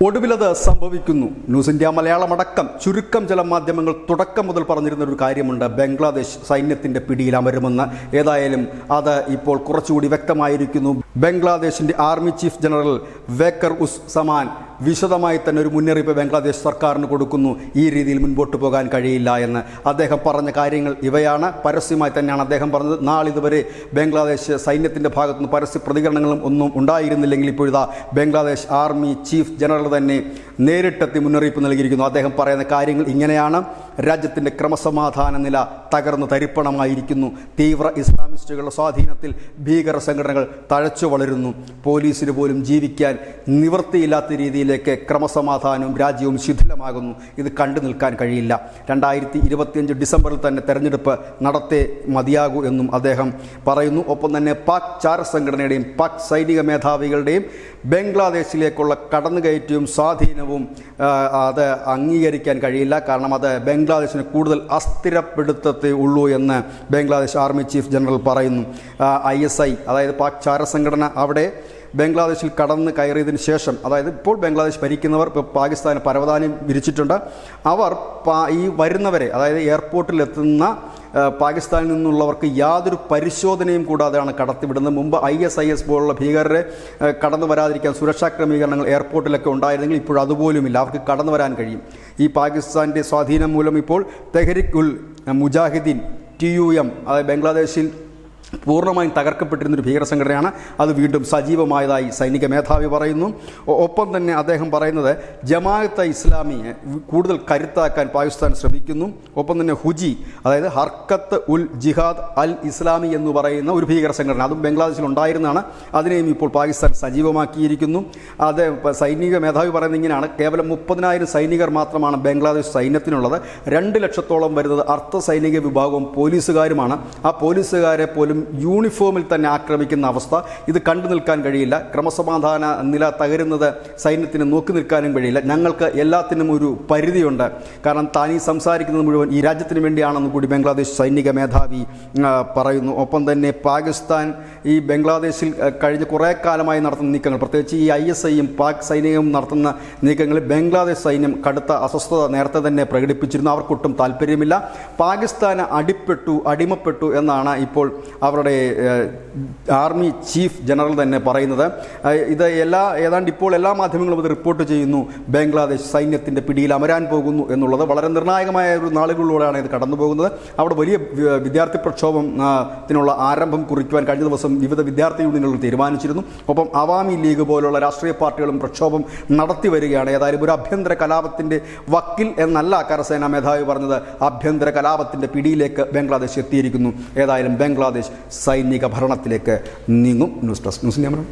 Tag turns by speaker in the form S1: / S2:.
S1: ഒടുവിലത് സംഭവിക്കുന്നു. News India മലയാളമടക്കം ചുരുക്കം ചില മാധ്യമങ്ങൾ തുടക്കം മുതൽ പറഞ്ഞിരുന്ന ഒരു കാര്യമുണ്ട്, ബംഗ്ലാദേശ് സൈന്യത്തിന്റെ പിടിയിൽ അമരുമെന്ന്. ഏതായാലും അത് ഇപ്പോൾ കുറച്ചുകൂടി വ്യക്തമായിരിക്കുന്നു. ബംഗ്ലാദേശിന്റെ ആർമി ചീഫ് ജനറൽ വേക്കർ ഉസ് സമാൻ വിശദമായി തന്നെ ഒരു മുന്നറിയിപ്പ് ബംഗ്ലാദേശ് സർക്കാരിന് കൊടുക്കുന്നു. ഈ രീതിയിൽ മുൻപോട്ട് പോകാൻ കഴിയില്ല എന്ന് അദ്ദേഹം പറഞ്ഞ കാര്യങ്ങൾ ഇവയാണ്. പരസ്യമായി തന്നെയാണ് അദ്ദേഹം പറഞ്ഞത്. നാളിതുവരെ ബംഗ്ലാദേശ് സൈന്യത്തിൻ്റെ ഭാഗത്തുനിന്ന് പരസ്യ പ്രതികരണങ്ങളും ഒന്നും ഉണ്ടായിരുന്നില്ലെങ്കിൽ ഇപ്പോഴിതാ ബംഗ്ലാദേശ് ആർമി ചീഫ് ജനറൽ തന്നെ നേരിട്ടെത്തി മുന്നറിയിപ്പ് നൽകിയിരിക്കുന്നു. അദ്ദേഹം പറയുന്ന കാര്യങ്ങൾ ഇങ്ങനെയാണ്: രാജ്യത്തിൻ്റെ ക്രമസമാധാന നില തകർന്നു തരിപ്പണമായിരിക്കുന്നു. തീവ്ര ഇസ്ലാമിസ്റ്റുകളുടെ സ്വാധീനത്തിൽ ഭീകര സംഘടനകൾ തഴച്ചു വളരുന്നു. പോലീസിന് പോലും ജീവിക്കാൻ നിവൃത്തിയില്ലാത്ത രീതിയിലേക്ക് ക്രമസമാധാനവും രാജ്യവും ശിഥിലമാകുന്നു. ഇത് കണ്ടു നിൽക്കാൻ കഴിയില്ല. 2025 ഡിസംബറിൽ തന്നെ തെരഞ്ഞെടുപ്പ് നടത്തേ മതിയാകൂ എന്നും അദ്ദേഹം പറയുന്നു. ഒപ്പം തന്നെ പാക് ചാരസംഘടനയുടെയും പാക് സൈനിക മേധാവികളുടെയും ബംഗ്ലാദേശിലേക്കുള്ള കടന്നുകയറ്റവും സ്വാധീനവും അത് അംഗീകരിക്കാൻ കഴിയില്ല. കാരണം അത് ബംഗ്ലാദേശിനെ കൂടുതൽ അസ്ഥിരപ്പെടുത്തത്തേ ഉള്ളൂ എന്ന് ബംഗ്ലാദേശ് ആർമി ചീഫ് ജനറൽ പറയുന്നു. ISI അതായത് പാക് ചാരസംഘടന അവിടെ ബംഗ്ലാദേശിൽ കടന്ന് കയറിയതിന് ശേഷം, അതായത് ഇപ്പോൾ ബംഗ്ലാദേശ് ഭരിക്കുന്നവർ ഇപ്പോൾ പാകിസ്ഥാന് പരവതാനി വിരിച്ചിട്ടുണ്ട്. അവർ ഈ വരുന്നവരെ, അതായത് എയർപോർട്ടിലെത്തുന്ന പാകിസ്ഥാനിൽ നിന്നുള്ളവർക്ക് യാതൊരു പരിശോധനയും കൂടാതെയാണ് കടത്തിവിടുന്നത്. മുമ്പ് ISIS പോലുള്ള ഭീകരരെ കടന്നു വരാതിരിക്കാൻ സുരക്ഷാ ക്രമീകരണങ്ങൾ എയർപോർട്ടിലൊക്കെ ഉണ്ടായിരുന്നെങ്കിൽ ഇപ്പോൾ അതുപോലുമില്ല. അവർക്ക് കടന്നു വരാൻ കഴിയും. ഈ പാകിസ്ഥാൻ്റെ സ്വാധീനം മൂലം ഇപ്പോൾ തെഹ്രിക് ഉൽ മുജാഹിദീൻ TUM അതായത് ബംഗ്ലാദേശിൽ പൂർണ്ണമായും തകർക്കപ്പെട്ടിരുന്നൊരു ഭീകര സംഘടനയാണ്. അത് വീണ്ടും സജീവമായതായി സൈനിക മേധാവി പറയുന്നു. ഒപ്പം തന്നെ അദ്ദേഹം പറയുന്നത് ജമാഅത്തെ ഇസ്ലാമിയെ കൂടുതൽ കരുത്താക്കാൻ പാകിസ്ഥാൻ ശ്രമിക്കുന്നു. ഒപ്പം തന്നെ ഹുജി അതായത് ഹർക്കത്ത് ഉൽ ജിഹാദ് അൽ ഇസ്ലാമി എന്ന് പറയുന്ന ഒരു ഭീകര സംഘടന, അതും ബംഗ്ലാദേശിൽ ഉണ്ടായിരുന്നതാണ്. അതിനെയും ഇപ്പോൾ പാകിസ്ഥാൻ സജീവമാക്കിയിരിക്കുന്നു. അത് സൈനിക മേധാവി പറയുന്നത് ഇങ്ങനെയാണ്: കേവലം 30,000 സൈനികർ മാത്രമാണ് ബംഗ്ലാദേശ് സൈന്യത്തിനുള്ളത്. 2 ലക്ഷത്തോളം വരുന്നത് അർദ്ധ സൈനിക വിഭാഗവും പോലീസുകാരുമാണ്. ആ പോലീസുകാരെ പോലും യൂണിഫോമിൽ തന്നെ ആക്രമിക്കുന്ന അവസ്ഥ. ഇത് കണ്ടു നിൽക്കാൻ കഴിയില്ല. ക്രമസമാധാന നില തകരുന്നത് സൈന്യത്തിന് നോക്കി നിൽക്കാനും കഴിയില്ല. ഞങ്ങൾക്ക് എല്ലാത്തിനും ഒരു പരിധിയുണ്ട്. കാരണം താനീ സംസാരിക്കുന്നത് മുഴുവൻ ഈ രാജ്യത്തിന് വേണ്ടിയാണെന്ന് കൂടി ബംഗ്ലാദേശ് സൈനിക മേധാവി പറയുന്നു. ഒപ്പം തന്നെ പാകിസ്ഥാൻ ഈ ബംഗ്ലാദേശിൽ കഴിഞ്ഞ കുറേ കാലമായി നടത്തുന്ന നീക്കങ്ങൾ, പ്രത്യേകിച്ച് ഈ ISIയും പാക് സൈനികവും നടത്തുന്ന നീക്കങ്ങളിൽ ബംഗ്ലാദേശ് സൈന്യം കടുത്ത അസ്വസ്ഥത നേരത്തെ തന്നെ പ്രകടിപ്പിച്ചിരുന്നു. അവർക്കൊട്ടും താല്പര്യമില്ല. പാകിസ്ഥാന് അടിമപ്പെട്ടു എന്നാണ് ഇപ്പോൾ അവരുടെ ആർമി ചീഫ് ജനറൽ തന്നെ പറയുന്നത്. ഇത് ഏതാണ്ട് ഇപ്പോൾ എല്ലാ മാധ്യമങ്ങളും ഇത് റിപ്പോർട്ട് ചെയ്യുന്നു. ബംഗ്ലാദേശ് സൈന്യത്തിൻ്റെ പിടിയിൽ അമരാൻ പോകുന്നു എന്നുള്ളത് വളരെ നിർണായകമായ ഒരു നാളുകളിലൂടെയാണ് ഇത് കടന്നു പോകുന്നത്. അവിടെ വലിയ വിദ്യാർത്ഥി പ്രക്ഷോഭത്തിനുള്ള ആരംഭം കുറിക്കുവാൻ കഴിഞ്ഞ ദിവസം വിവിധ വിദ്യാർത്ഥി യൂണിയനുകൾ തീരുമാനിച്ചിരുന്നു. ഒപ്പം അവാമി ലീഗ് പോലുള്ള രാഷ്ട്രീയ പാർട്ടികളും പ്രക്ഷോഭം നടത്തി വരികയാണ്. ഏതായാലും ഒരു ആഭ്യന്തര കലാപത്തിൻ്റെ വക്കിൽ എന്നല്ല കരസേനാ മേധാവി പറഞ്ഞത്, ആഭ്യന്തര കലാപത്തിൻ്റെ പിടിയിലേക്ക് ബംഗ്ലാദേശ് എത്തിയിരിക്കുന്നു. ഏതായാലും ബംഗ്ലാദേശ് സൈനിക ഭരണത്തിലേക്ക് നീങ്ങും. News desk, news India.